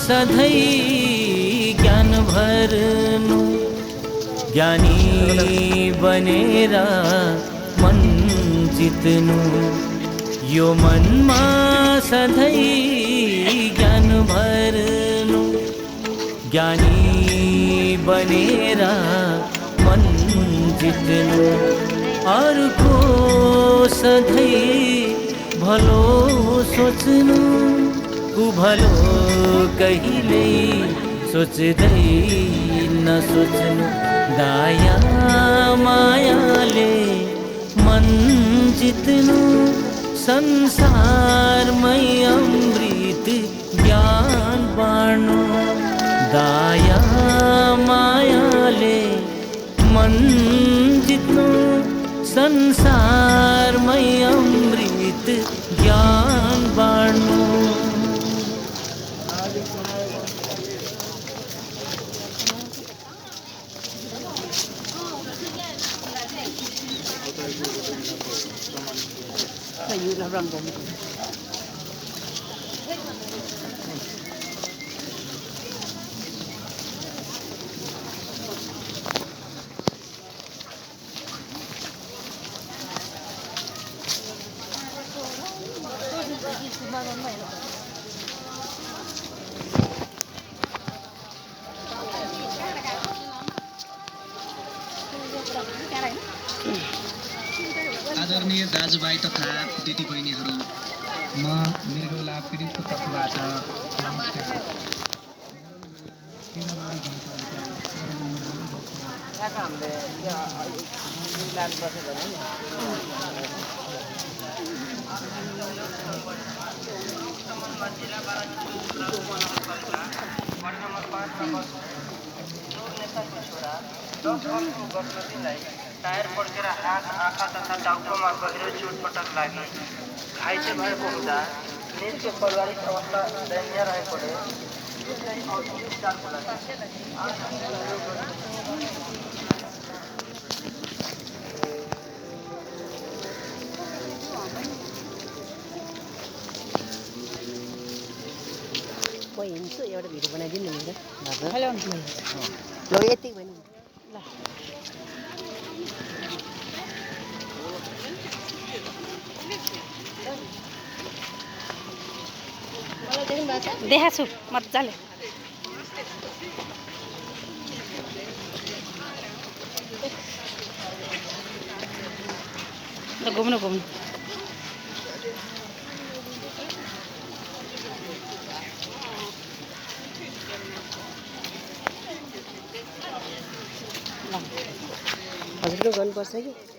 सधैँ ज्ञान भर्नु ज्ञानी बनेर मन जित्नु यो मनमा सधैँ ज्ञान भर्नु ज्ञानी बनेर मन जित्नु अर्को सधैँ भलो सोच्नु भलो कहिले सोच्दै नसोच्नु दया मायाले मन जित्नु संसारमै अमृत ज्ञान बाँड्नु दया मायाले मन जित्नु संसारमै अमृत ज्ञान बाँड्नु आदरणीय दाजुभाइ तथा दिदीबहिनीहरू, म मृगौला पीडितको तर्फबाट टायर पड्केर हात आँखा तथा टाउकोमा गहिरो चोटपटक लागि घाइते भएको हुँदा निजको पारिवारिक अवस्था दयनीय रहेकोले म हिँड्छु एउटा भिडियो बनाइदिनु नि हेलो ल यति भन्नु ल देखाएको छु मजाले घुम्नु घुम्नु हजुरको गर्नुपर्छ कि